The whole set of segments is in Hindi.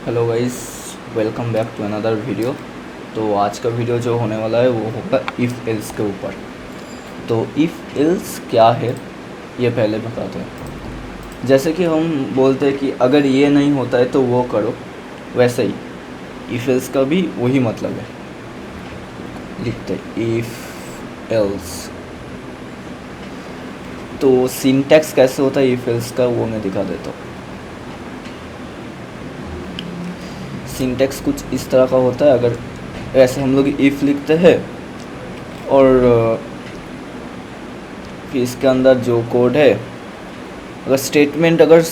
Hello guys, welcome back to another video. तो आज का वीडियो जो होने वाला है वो होगा इफ़ एल्स के ऊपर। तो इफ़ एल्स क्या है ये पहले बताते हैं। जैसे कि हम बोलते हैं कि अगर ये नहीं होता है तो वो करो, वैसे ही इफ़ एल्स का भी वही मतलब है। लिखते इफ़ एल्स। तो सिंटैक्स कैसे होता है इफ़ एल्स का वो मैं दिखा देता हूँ। सिंटैक्स कुछ इस तरह का होता है। अगर ऐसे हम लोग इफ़ लिखते हैं और फिर इसके अंदर जो कोड है, अगर स्टेटमेंट अगर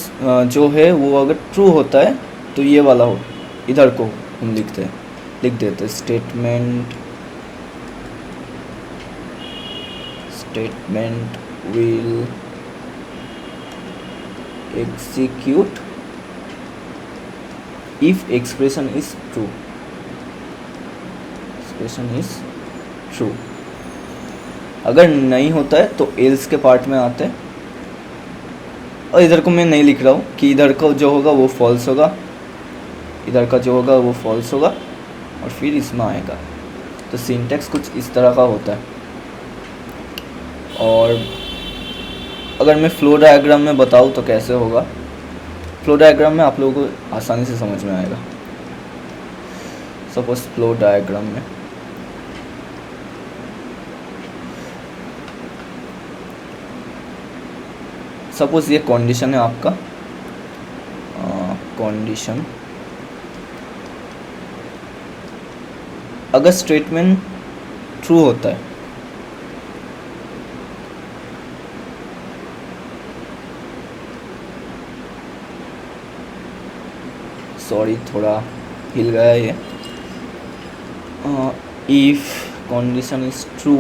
जो है वो अगर ट्रू होता है तो ये वाला हो, इधर को हम लिख देते हैं statement will execute if expression is true. अगर नहीं होता है तो एल्स के पार्ट में आते हैं। और इधर को मैं नहीं लिख रहा हूँ कि इधर का जो होगा वो फॉल्स होगा, इधर का जो होगा वो फॉल्स होगा और फिर इसमें आएगा। तो सिंटैक्स कुछ इस तरह का होता है। और अगर मैं फ्लो डायग्राम में बताऊँ तो कैसे होगा। फ्लो डायग्राम में आप लोगों को आसानी से समझ में आएगा। सपोज फ्लो डायग्राम में सपोज ये कंडीशन है आपका, कंडीशन। अगर स्टेटमेंट ट्रू होता है सॉरी थोड़ा हिल गया ये। इफ कंडीशन इज ट्रू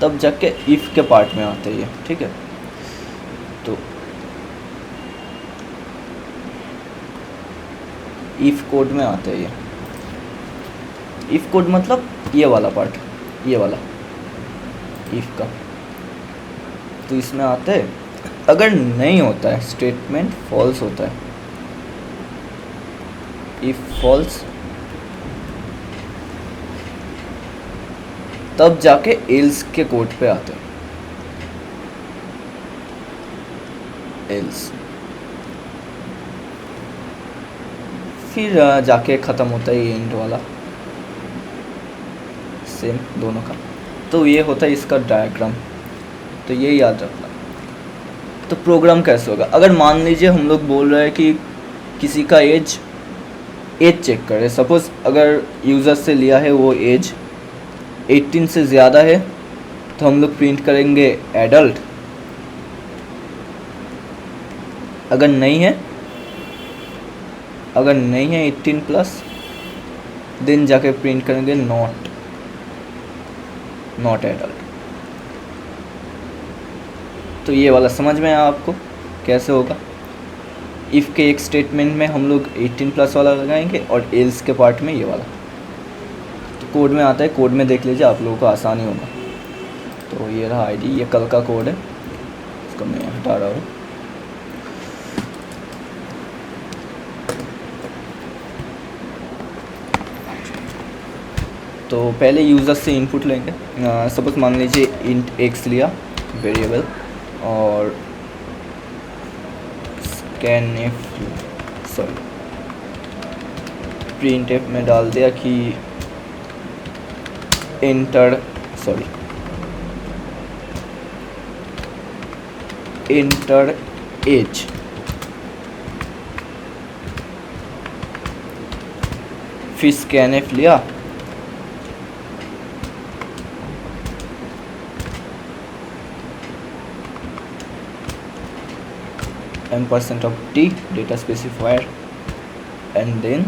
तब जाके इफ के पार्ट में आते हैं, ठीक है। तो इफ कोड में आते हैं ये। इफ कोड मतलब ये वाला पार्ट, ये वाला इफ का। तो इसमें आते हैं अगर नहीं होता है, स्टेटमेंट फॉल्स होता है, इफ फॉल्स, तब जाके एल्स के कोड पे आते हैं। एल्स फिर जाके ख़त्म होता है ये एंड वाला, सेम दोनों का। तो ये होता है इसका डायग्राम। तो ये याद रखना। तो प्रोग्राम कैसे होगा। अगर मान लीजिए हम लोग बोल रहे हैं कि किसी का एज चेक करें। सपोज़ अगर यूज़र से लिया है वो एज 18 से ज़्यादा है तो हम लोग प्रिंट करेंगे एडल्ट। अगर नहीं है 18 प्लस, देन जाके प्रिंट करेंगे नॉट एडल्ट। तो ये वाला समझ में आया आपको कैसे होगा। इफ़ के एक स्टेटमेंट में हम लोग 18 प्लस वाला लगाएंगे और एल्स के पार्ट में ये वाला। तो कोड में आता है, कोड में देख लीजिए, आप लोगों को आसानी होगा। तो ये रहा आईडी, ये कल का कोड है, इसको मैं हटा रहा हूँ। तो पहले यूज़र से इनपुट लेंगे। सपोज मान लीजिए इंट एक्स लिया वेरिएबल और प्रिंटफ में डाल दिया कि एंटर एज। फिर स्कैनफ लिया, %of t data specifier and then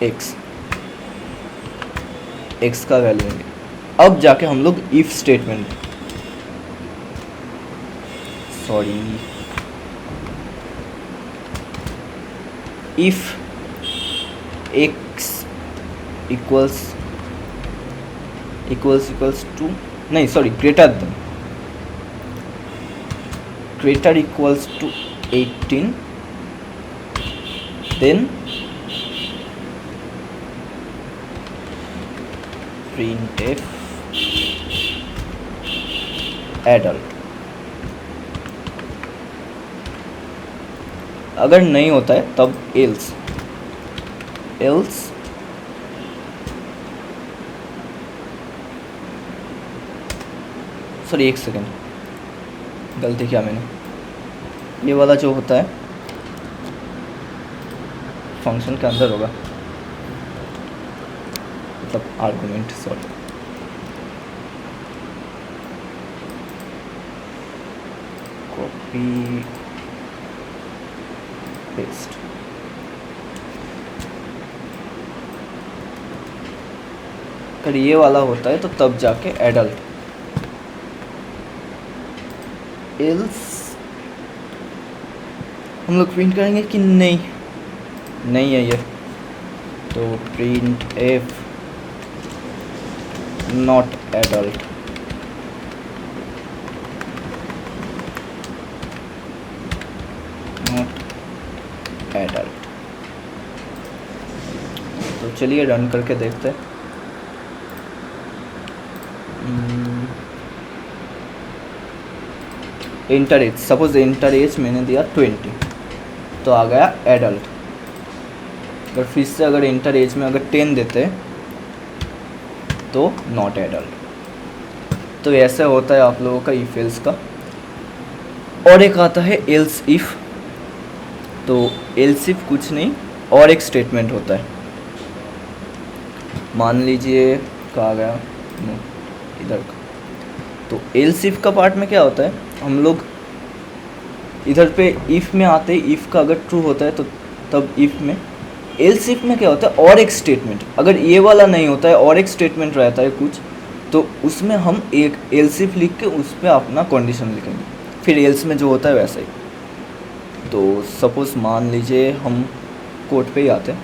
x का वैल्यू लेंगे। अब जाके हम लोग if statement if x equals to, नहीं sorry, greater than greater equals to 18, then printf adult। अगर नहीं होता है तब else सॉरी एक सेकेंड, गलती किया मैंने। ये वाला जो होता है फंक्शन के अंदर होगा, मतलब आर्गुमेंट, सॉरी। Copy paste. अगर ये वाला होता है तो तब जाके एडल्ट, एल्स हम लोग प्रिंट करेंगे कि नहीं है ये, तो प्रिंट एफ नॉट एडल्ट। तो चलिए रन करके देखते हैं। Enter age, suppose enter age मैंने दिया 20, तो आ गया एडल्ट। अगर फिर से अगर इंटर एज में अगर 10 देते तो नॉट एडल्ट। तो ऐसे होता है आप लोगों का इफ एल्स का। और एक आता है एल्स इफ। तो एल्स इफ कुछ नहीं और एक स्टेटमेंट होता है। मान लीजिए कहा गया इधर का, तो एल्स इफ का पार्ट में क्या होता है, हम लोग इधर पे इफ़ में आते हैं, इफ़ का अगर ट्रू होता है तो तब इफ़ में। एल्स इफ में क्या होता है, और एक स्टेटमेंट, अगर ये वाला नहीं होता है और एक स्टेटमेंट रहता है कुछ, तो उसमें हम एक एल्स इफ लिख के उस पर अपना कंडीशन लिखेंगे, फिर एल्स में जो होता है वैसा ही। तो सपोज मान लीजिए हम कोड पे ही आते हैं,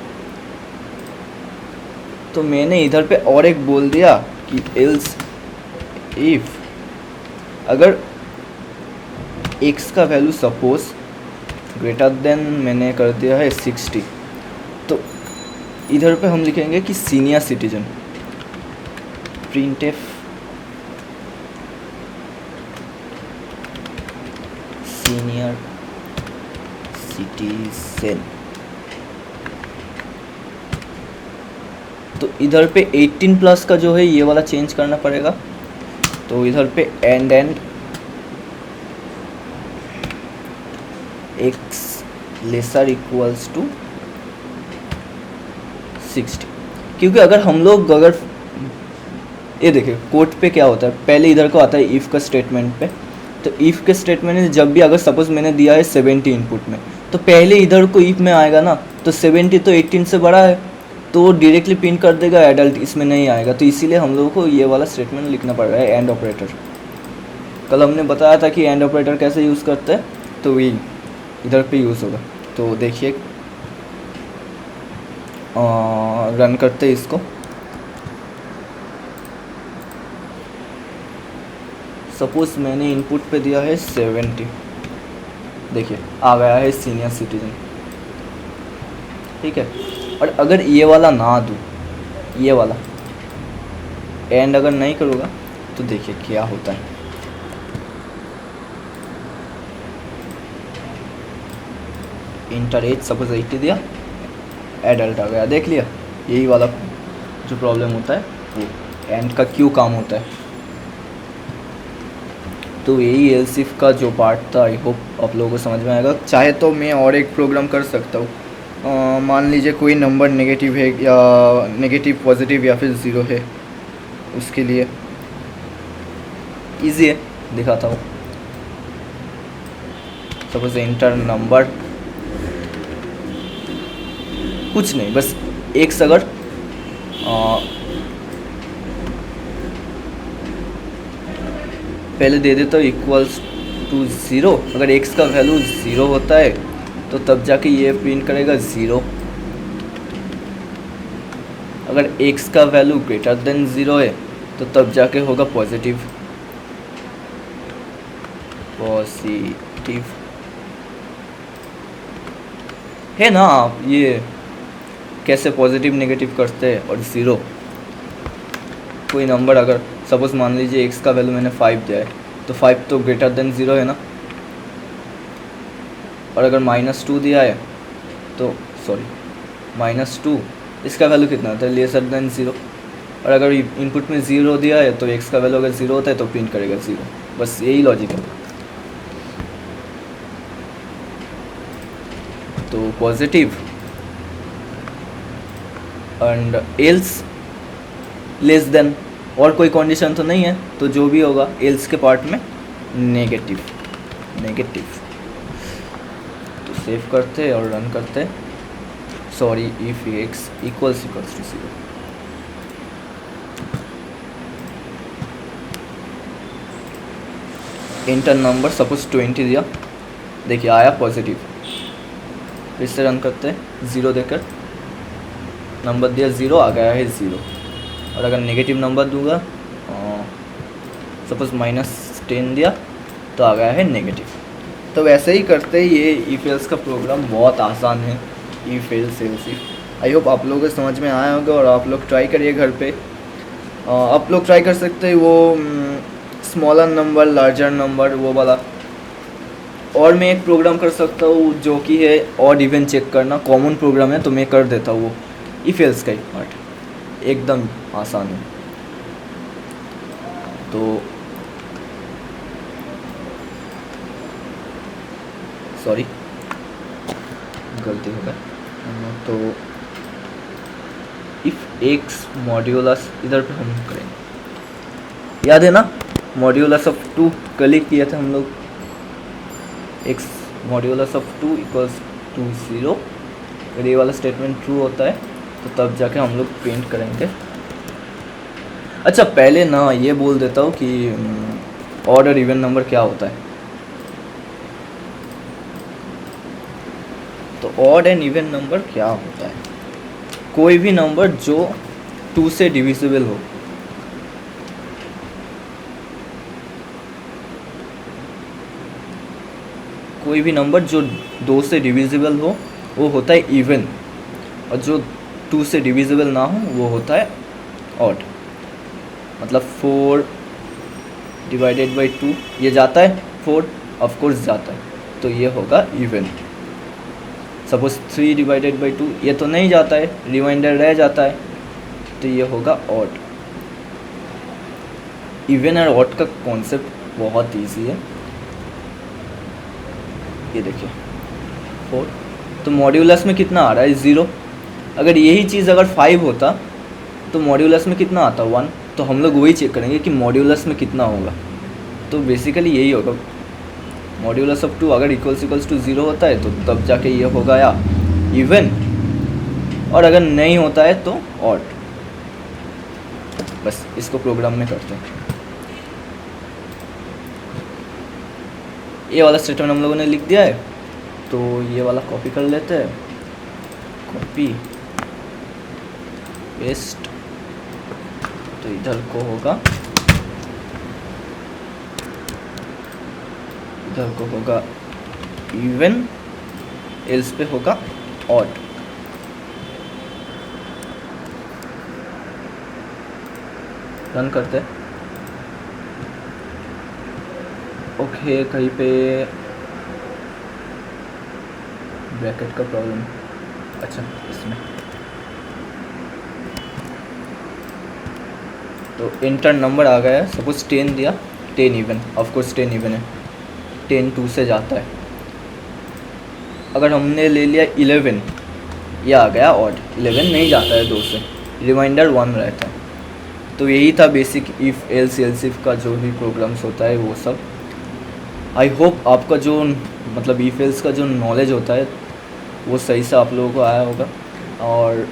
तो मैंने इधर पे और एक बोल दिया कि एल्स इफ अगर x का वैल्यू सपोज ग्रेटर देन मैंने कर दिया है 60, तो इधर पे हम लिखेंगे कि senior citizen, printf senior citizen. तो इधर पे 18 प्लस का जो है ये वाला चेंज करना पड़ेगा। तो इधर पे and x lesser equals to 60, क्योंकि अगर हम लोग अगर ये देखिए कोड पे क्या होता है, पहले इधर को आता है इफ़ का स्टेटमेंट पे। तो इफ़ के स्टेटमेंट में जब भी अगर सपोज मैंने दिया है 70 इनपुट में, तो पहले इधर को इफ़ में आएगा ना, तो 70 तो 18 से बड़ा है, तो डायरेक्टली प्रिंट कर देगा एडल्ट, इसमें नहीं आएगा। तो इसीलिए हम लोगों को ये वाला स्टेटमेंट लिखना पड़ रहा है, एंड ऑपरेटर। कल हमने बताया था कि एंड ऑपरेटर कैसे यूज़ करते हैं, तो वही इधर पे यूज़ होगा। तो देखिए रन करते इसको। सपोज मैंने इनपुट पे दिया है 70, देखिए आ गया है सीनियर सिटीजन, ठीक है। और अगर ये वाला ना दूँ, ये वाला एंड अगर नहीं करूँगा, तो देखिए क्या होता है। इंटर एज सपोज 80 दिया, एडल्ट आ गया, देख लिया। यही वाला जो प्रॉब्लम होता है वो एंड का क्यों काम होता है। तो यही एल्स इफ का जो पार्ट था, आई होप आप लोगों को समझ में आएगा। चाहे तो मैं और एक प्रोग्राम कर सकता हूँ, मान लीजिए कोई नंबर नेगेटिव है या नेगेटिव पॉजिटिव या फिर ज़ीरो है, उसके लिए इजी है, दिखाता हूँ। सपोज इंटर नंबर, कुछ नहीं, बस एक्स अगर पहले दे देता हूँ इक्वल्स टू 0। अगर x का वैल्यू 0 होता है तो तब जाके ये प्रिंट करेगा 0। अगर x का वैल्यू ग्रेटर देन 0 है तो तब जाके होगा पॉजिटिव। पॉजिटिव है ना। आप ये कैसे पॉजिटिव नेगेटिव करते हैं। और ज़ीरो, कोई नंबर अगर सपोज मान लीजिए x का वैल्यू मैंने 5 दिया है, तो 5 तो ग्रेटर देन 0 है ना। और अगर -2 दिया है तो -2 इसका वैल्यू कितना होता है, लेसर देन 0। और अगर इनपुट में 0 दिया है तो x का वैल्यू अगर 0 होता है तो प्रिंट करेगा 0। बस यही लॉजिक है। तो positive and else less than, और कोई कंडीशन तो नहीं है, तो जो भी होगा एल्स के पार्ट में नेगेटिव। तो सेव करते और रन करते। Sorry, if x equals to 0। Enter number suppose 20 दिया, देखिए आया पॉजिटिव। फिर से रन करते हैं, 0 देकर नंबर दिया 0, आ गया है 0। और अगर नेगेटिव नंबर दूंगा, सपोज -10 दिया, तो आ गया है नेगेटिव। तो वैसे ही करते ही ये इफ एल्स का प्रोग्राम बहुत आसान है, if else else if. I hope आप लोगों को समझ में आया होगा और आप लोग ट्राई करिए घर पे। आप लोग ट्राई कर सकते हैं वो स्मॉलर नंबर लार्जर नंबर वो वाला। और मैं एक प्रोग्राम कर सकता हूँ जो कि है ऑड इवन चेक करना, कॉमन प्रोग्राम है तो मैं कर देता हूँ वो। इफ एल्स का ही पार्ट एकदम आसान है। तो सॉरी, गलती हो गया। तो इफ एक्स मॉड्यूलस इधर पे हम करेंगे, याद है ना, मॉड्यूलस ऑफ 2 कल ही किया था हम लोग। X modulus of 2 equals to 0। अगर ये वाला स्टेटमेंट ट्रू होता है तो तब जाके हम लोग प्रिंट करेंगे। अच्छा, पहले ना ये बोल देता हूँ कि ऑड और इवन नंबर क्या होता है। तो ऑड एंड इवन नंबर क्या होता है, कोई भी नंबर जो 2 से डिविजिबल हो। कोई भी नंबर जो 2 से डिविजिबल हो वो होता है इवन, और जो 2 से डिविजिबल ना हो वो होता है ऑड। मतलब 4 डिवाइडेड बाई 2 ये जाता है, 4 ऑफ कोर्स जाता है, तो ये होगा इवन। सपोज 3 डिवाइडेड बाई 2 ये तो नहीं जाता है, रिमाइंडर रह जाता है, तो ये होगा ऑड। इवन और ऑड का कॉन्सेप्ट बहुत इजी है। ये देखिए 4, तो मॉड्यूलस में कितना आ रहा है 0। अगर यही चीज़ अगर 5 होता तो मॉड्यूलस में कितना आता 1। तो हम लोग वही चेक करेंगे कि मॉड्यूलस में कितना होगा। तो बेसिकली यही होगा, मॉड्यूलस ऑफ 2 अगर इक्वल्स टू 0 होता है तो तब जाके ये होगा या इवन, और अगर नहीं होता है तो ऑड। बस इसको प्रोग्राम में करते हैं। ये वाला स्टेटमेंट हम लोगों ने लिख दिया है, तो ये वाला कॉपी कर लेते हैं, कॉपी पेस्ट। तो इधर को होगा, इधर को होगा इवन, एल्स पे होगा ऑड। रन करते हैं। ओके, कहीं पे ब्रैकेट का प्रॉब्लम, अच्छा इसमें। तो इंटर नंबर आ गया है, सपोज 10 दिया, 10 इवन, ऑफ कोर्स 10 इवन है, 10 2 से जाता है। अगर हमने ले लिया 11, ये आ गया ऑड, 11 नहीं जाता है 2 से, रिमाइंडर 1 रहता है। तो यही था बेसिक इफ़ एल्स इफ का जो भी प्रोग्राम्स होता है वो सब। आई होप आपका जो मतलब इफ एल्स का जो नॉलेज होता है वो सही से आप लोगों को आया होगा। और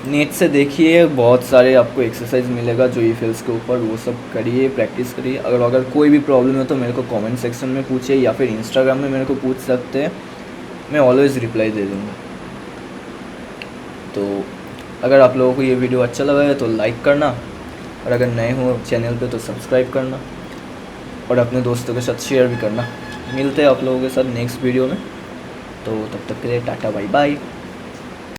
नेट से देखिए, बहुत सारे आपको एक्सरसाइज मिलेगा जो इफ एल्स के ऊपर, वो सब करिए, प्रैक्टिस करिए। अगर कोई भी प्रॉब्लम है तो मेरे को कमेंट सेक्शन में पूछिए या फिर इंस्टाग्राम में मेरे को पूछ सकते हैं, मैं ऑलवेज़ रिप्लाई दे दूँगा। तो अगर आप लोगों को ये वीडियो अच्छा लगा है तो लाइक करना, और अगर नए हो चैनल पे तो सब्सक्राइब करना। और अपने दोस्तों के साथ शेयर भी करना। मिलते हैं आप लोगों के साथ नेक्स्ट वीडियो में, तो तब तक के लिए टाटा बाय बाय।